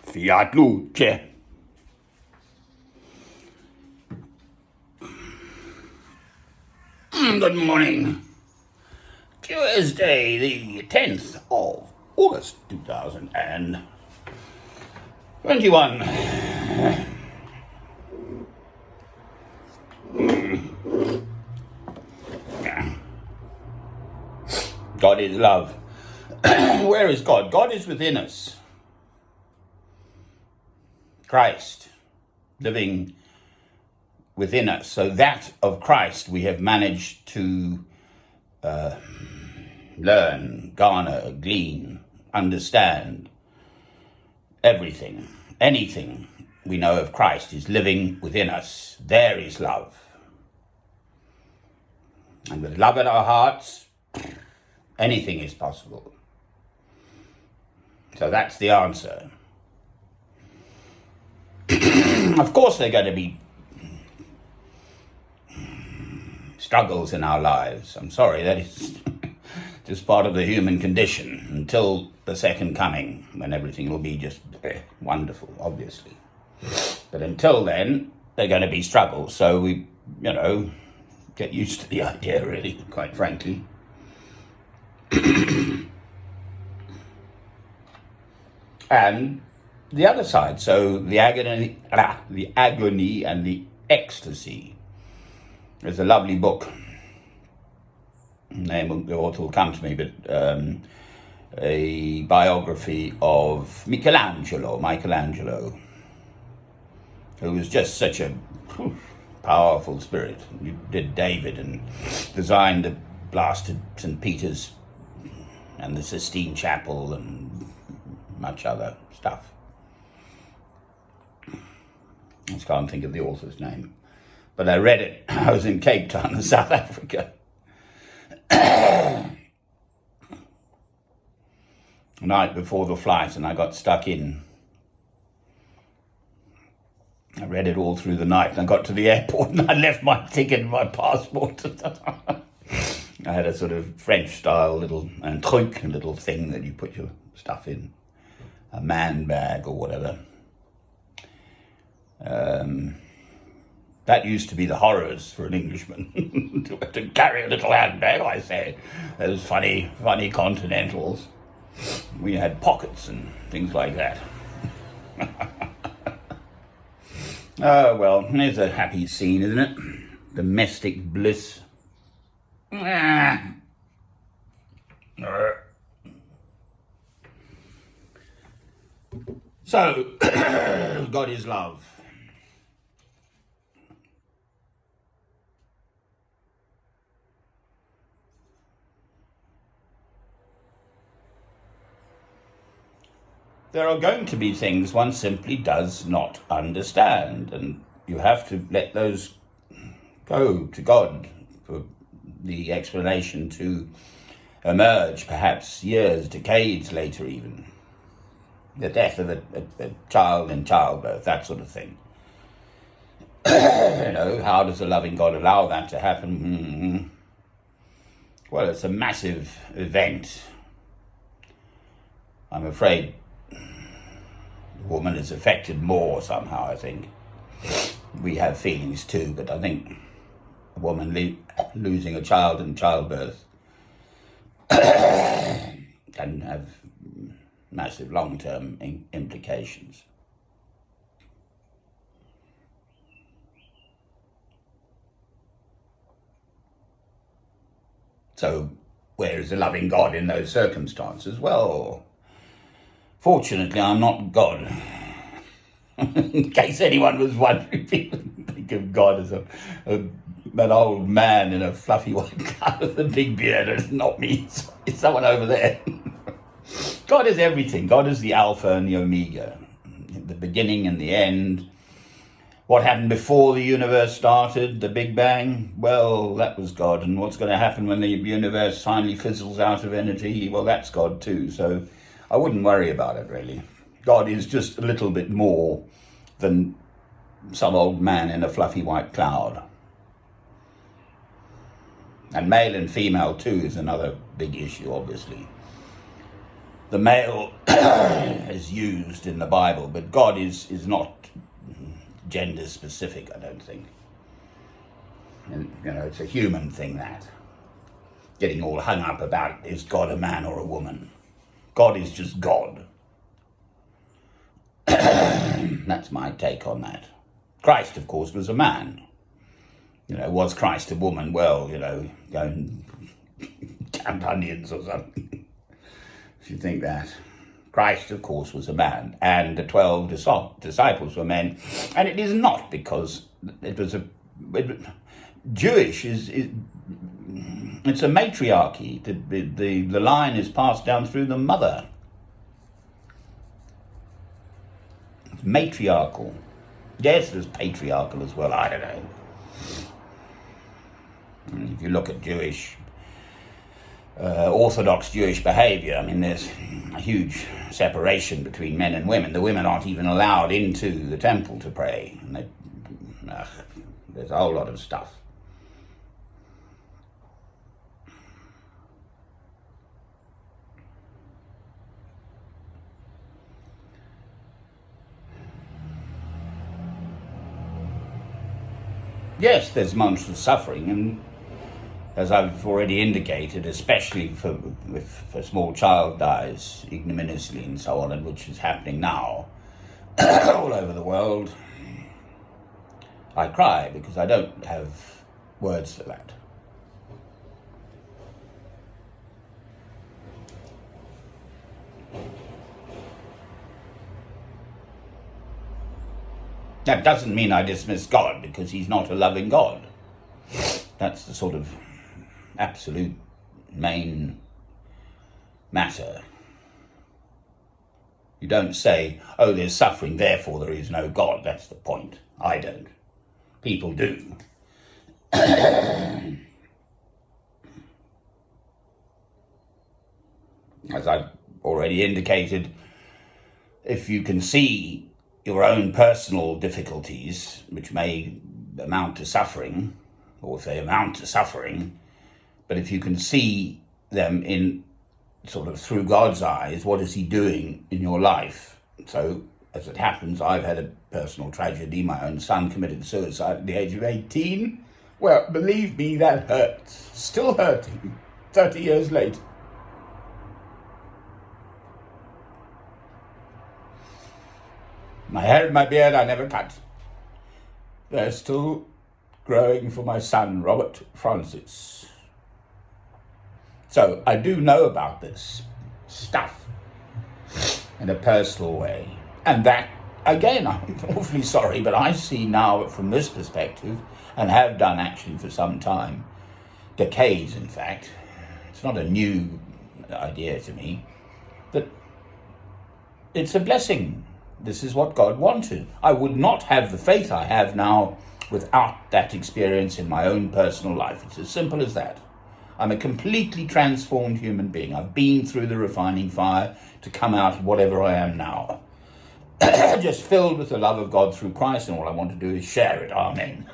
Fiat Luce. Good morning. Tuesday, the 10th of August, 2021. God is love. Where is God? God is within us. Christ living within us. So that of Christ we have managed to learn, garner, glean, understand. Everything, anything we know of Christ is living within us. There is love. And with love in our hearts, anything is possible. So that's the answer. Of course there are going to be struggles in our lives. I'm sorry, that is just part of the human condition until the second coming, when everything will be just wonderful, obviously. But until then, there are going to be struggles. So we, get used to the idea, really, quite frankly. And the other side, so the agony and the ecstasy. There's a lovely book. Name of the author will come to me, but a biography of Michelangelo, who was just such a powerful spirit. He did David and designed the blasted St. Peter's and the Sistine Chapel and much other stuff. I just can't think of the author's name. But I read it. I was in Cape Town in South Africa. The night before the flight, and I got stuck in. I read it all through the night, and I got to the airport, and I left my ticket and my passport. I had a sort of French-style little truc, a little thing that you put your stuff in, a man bag or whatever. That used to be the horrors for an Englishman, to carry a little handbag, I say. Those funny continentals. We had pockets and things like that. Oh, well, there's a happy scene, isn't it? Domestic bliss. So, God is love. There are going to be things one simply does not understand, and you have to let those go to God for the explanation to emerge, perhaps years, decades later even. The death of a child in childbirth, that sort of thing. How does a loving God allow that to happen? Well, it's a massive event. I'm afraid the woman is affected more somehow, I think. We have feelings too, but I think a woman losing a child in childbirth can have massive long-term implications. So, where is the loving God in those circumstances? Well, fortunately, I'm not God. In case anyone was wondering, people think of God as an old man in a fluffy white cloud with a big beard. It's not me, it's someone over there. God is everything. God is the Alpha and the Omega, the beginning and the end. What happened before the universe started, the Big Bang? Well, that was God. And what's going to happen when the universe finally fizzles out of energy? Well, that's God too. So I wouldn't worry about it, really. God is just a little bit more than some old man in a fluffy white cloud. And male and female too is another big issue, obviously. The male is used in the Bible, but God is not gender specific, I don't think. And, it's a human thing, that. Getting all hung up about, is God a man or a woman? God is just God. That's my take on that. Christ, of course, was a man. Was Christ a woman? Well, go and count onions or something. If you think that. Christ, of course, was a man, and the 12 disciples were men. And it is not because it was Jewish it's a matriarchy. The line is passed down through the mother. It's matriarchal. Yes, there's patriarchal as well, I don't know. If you look at Orthodox Jewish behavior, there's a huge separation between men and women. The women aren't even allowed into the temple to pray. And there's a whole lot of stuff. Yes, there's monstrous suffering, and as I've already indicated, especially if a small child dies ignominiously and so on, and which is happening now all over the world, I cry because I don't have words for that. That doesn't mean I dismiss God, because he's not a loving God. That's the sort of absolute main matter. You don't say, oh, there's suffering, therefore there is no God. That's the point. I don't. People do. As I've already indicated, if you can see your own personal difficulties, which may amount to suffering, or if they amount to suffering, but if you can see them in sort of through God's eyes, what is he doing in your life? So, as it happens, I've had a personal tragedy. My own son committed suicide at the age of 18. Well, believe me, that hurts. Still hurting, 30 years later. My hair and my beard I never cut. They're still growing for my son, Robert Francis. So I do know about this stuff in a personal way. And that, again, I'm awfully sorry, but I see now from this perspective, and have done actually for some time, decades in fact, it's not a new idea to me, that it's a blessing. This is what God wanted. I would not have the faith I have now without that experience in my own personal life. It's as simple as that. I'm a completely transformed human being. I've been through the refining fire to come out whatever I am now. Just filled with the love of God through Christ, and all I want to do is share it. Amen.